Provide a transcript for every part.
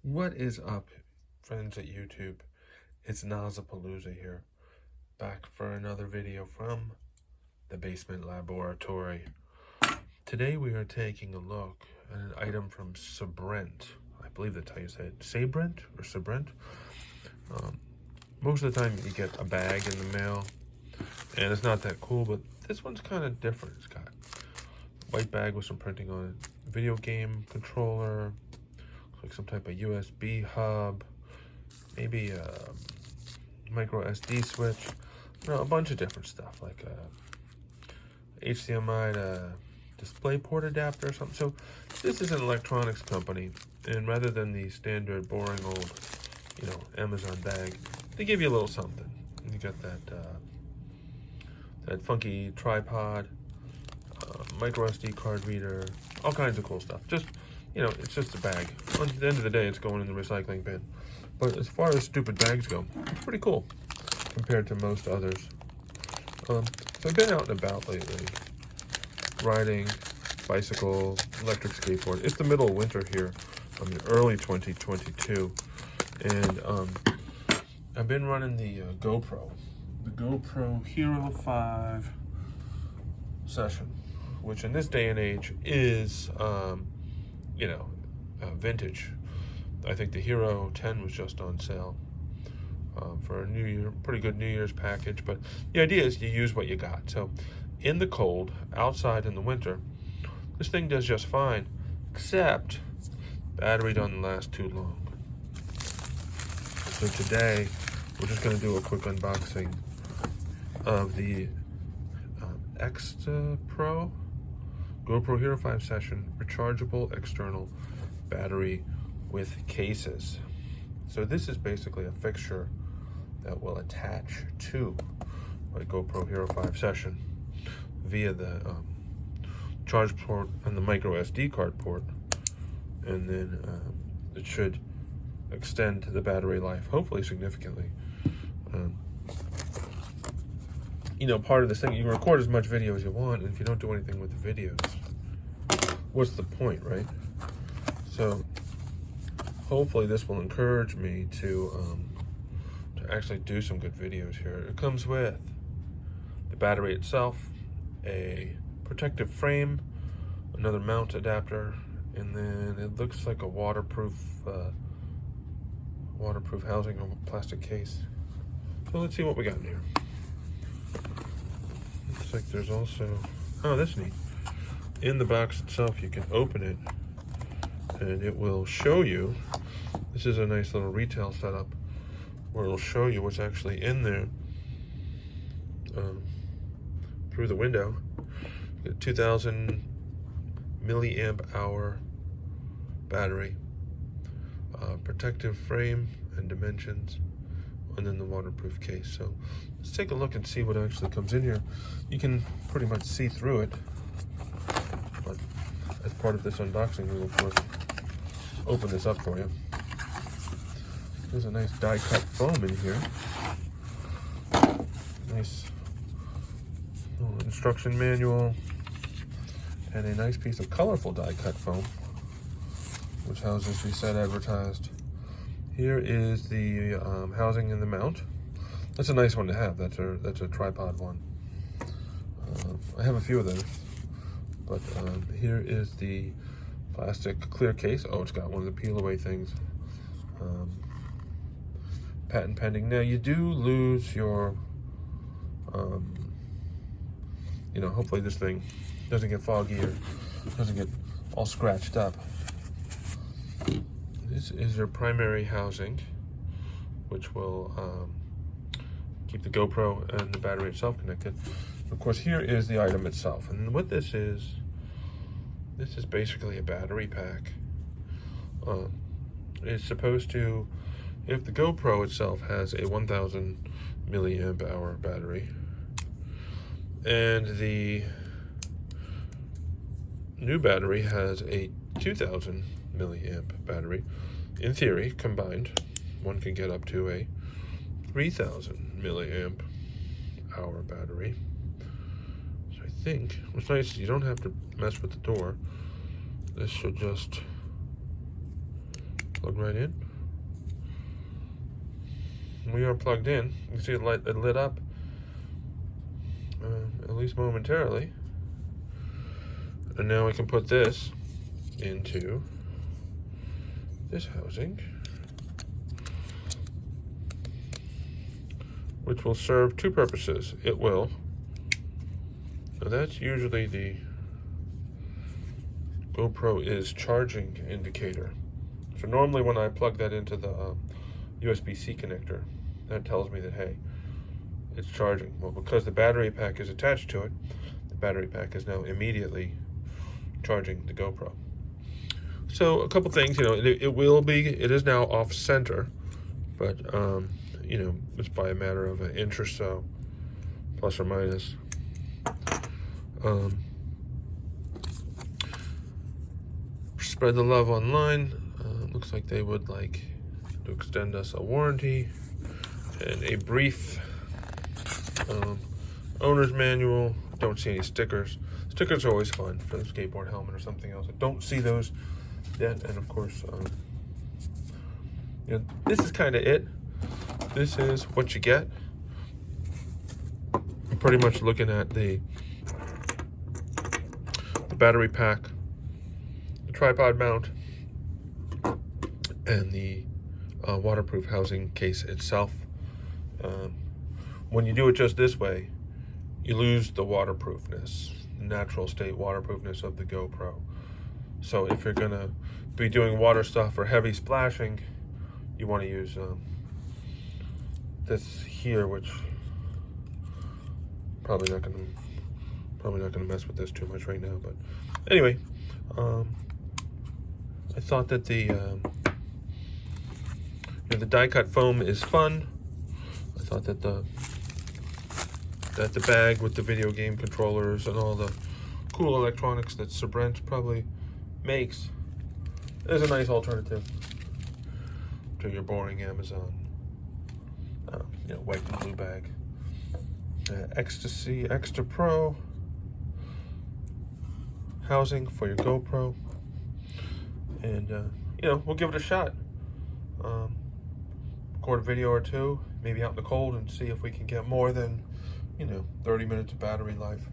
What is up, friends at YouTube? It's Nazapalooza here, back for another video from the basement laboratory. Today we are taking a look at an item from Sabrent. I believe that's how you say it. Sabrent or Sabrent? Most of the time you get a bag in the mail, and it's not that cool, but this one's kind of different. It's got a white bag with some printing on it, video game controller, like some type of USB hub, maybe a micro SD switch, a bunch of different stuff, like a HDMI to display port adapter or something. So this is an electronics company, and rather than the standard boring old, Amazon bag, they give you a little something. You got that funky tripod, micro SD card reader, all kinds of cool stuff. Just, it's just a bag. At the end of the day, it's going in the recycling bin. But as far as stupid bags go, it's pretty cool compared to most others. So I've been out and about lately, riding, bicycle, electric skateboard. It's the middle of winter here, early 2022. And I've been running the GoPro Hero5 session, which in this day and age is, vintage. I think the Hero 10 was just on sale for a New Year, pretty good New Year's package. But the idea is you use what you got. So in the cold, outside in the winter, this thing does just fine, except battery doesn't last too long. So today, we're just going to do a quick unboxing of the EcstaPro GoPro Hero5 session rechargeable external battery with cases. So this is basically a fixture that will attach to my GoPro Hero5 session via the charge port and the micro SD card port, and then it should extend the life, hopefully significantly. Part of this thing, you can record as much video as you want, and if you don't do anything with the videos, what's the point, right? So hopefully this will encourage me to actually do some good videos here. It comes with the battery itself, a protective frame, another mount adapter, and then it looks like a waterproof housing or plastic case. So let's see what we got in here. Looks like there's also, that's neat. In the box itself, you can open it and it will show you. This is a nice little retail setup where it'll show you what's actually in there through the window. 2,000 milliamp hour battery, protective frame and dimensions, and then the waterproof case. So let's take a look and see what actually comes in here. You can pretty much see through it, but as part of this unboxing, we will of course open this up for you. There's a nice die cut foam in here. Nice little instruction manual, and a nice piece of colorful die cut foam, which houses reset advertised. Here is the housing and the mount. That's a nice one to have. That's a tripod one. I have a few of those, but here is the plastic clear case. Oh, it's got one of the peel away things. Patent pending. Now you do lose your, hopefully this thing doesn't get foggy or doesn't get all scratched up. This is your primary housing, which will keep the GoPro and the battery itself connected. Of course, here is the item itself. And what this is basically a battery pack. It's supposed to, if the GoPro itself has a 1,000 milliamp hour battery, and the new battery has a 2,000 milliamp battery, in theory, combined, one can get up to a 3,000 milliamp hour battery. So I think what's nice is you don't have to mess with the door. This should just plug right in. We are plugged in. You can see it lit up, at least momentarily. And now we can put this into this housing, which will serve two purposes. It will, now that's usually the GoPro is charging indicator. So normally when I plug that into the USB-C connector, that tells me that, hey, it's charging. Well, because the battery pack is attached to it, the battery pack is now immediately charging the GoPro. So a couple things, you know, it is now off center, but you know, it's by a matter of an inch or so, plus or minus. Spread the love online. Looks like they would like to extend us a warranty and a brief owner's manual. Don't see any stickers. Stickers are always fun for the skateboard helmet or something else. I don't see those yet, and of course, you know, this is kind of it. This is what you get. I'm pretty much looking at the battery pack, the tripod mount, and the waterproof housing case itself. When you do it just this way, you lose the waterproofness, natural state waterproofness of the GoPro. So if you're gonna be doing water stuff or heavy splashing, you want to use this here, which probably not gonna mess with this too much right now. But anyway, I thought that the die cut foam is fun. I thought that the bag with the video game controllers and all the cool electronics that Sabrent probably makes is a nice alternative to your boring Amazon, you know, white and blue bag. EcstaPro housing for your GoPro, and you know, we'll give it a shot. Record a video or two, maybe out in the cold, and see if we can get more than, you know, 30 minutes of battery life.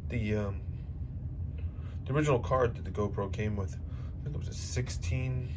The original card that the GoPro came with, I think it was a 16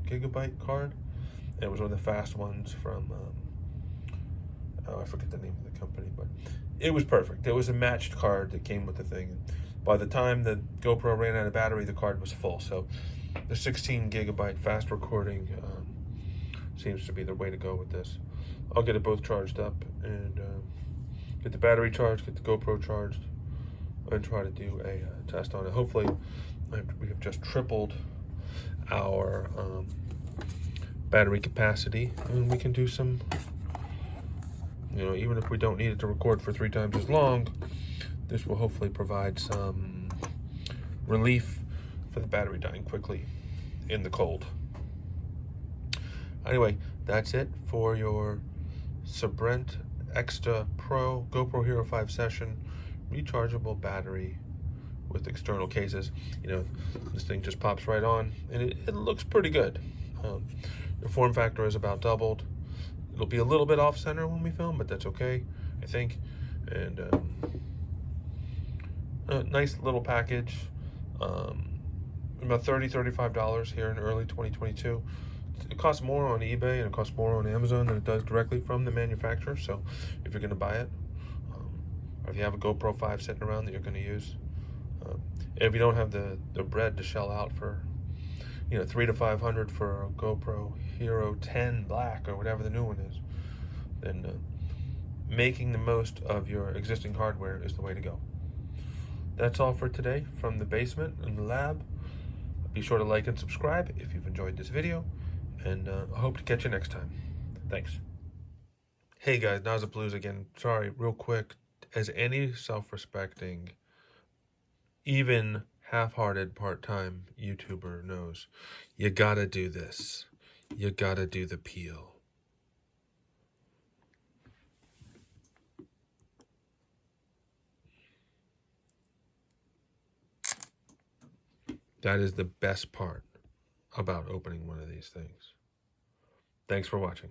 gigabyte card. And it was one of the fast ones from, oh, I forget the name of the company, but it was perfect. It was a matched card that came with the thing. And by the time the GoPro ran out of battery, the card was full. So the 16 gigabyte fast recording seems to be the way to go with this. I'll get it both charged up and get the battery charged, get the GoPro charged, and try to do a test on it. Hopefully, we have just tripled our battery capacity, and we can do some, you know, even if we don't need it to record for 3 times as long, this will hopefully provide some relief for the battery dying quickly in the cold. Anyway, that's it for your Sabrent EcstaPro GoPro Hero5 session rechargeable battery with external cases. You know, this thing just pops right on, and it looks pretty good. The form factor is about doubled. It'll be a little bit off center when we film, but that's okay, I think. And a nice little package. About $35 here in early 2022. It costs more on eBay and it costs more on Amazon than it does directly from the manufacturer. So if you're going to buy it, or if you have a GoPro 5 sitting around that you're going to use, if you don't have the bread to shell out for, you know, $300 to $500 for a GoPro Hero 10 Black or whatever the new one is, then making the most of your existing hardware is the way to go. That's all for today from the basement and the lab. Be sure to like and subscribe if you've enjoyed this video, and I hope to catch you next time. Thanks. Hey guys, Naza Blues again. Sorry, real quick. As any self-respecting, even half-hearted part-time YouTuber knows, you gotta do this. You gotta do the peel. That is the best part about opening one of these things. Thanks for watching.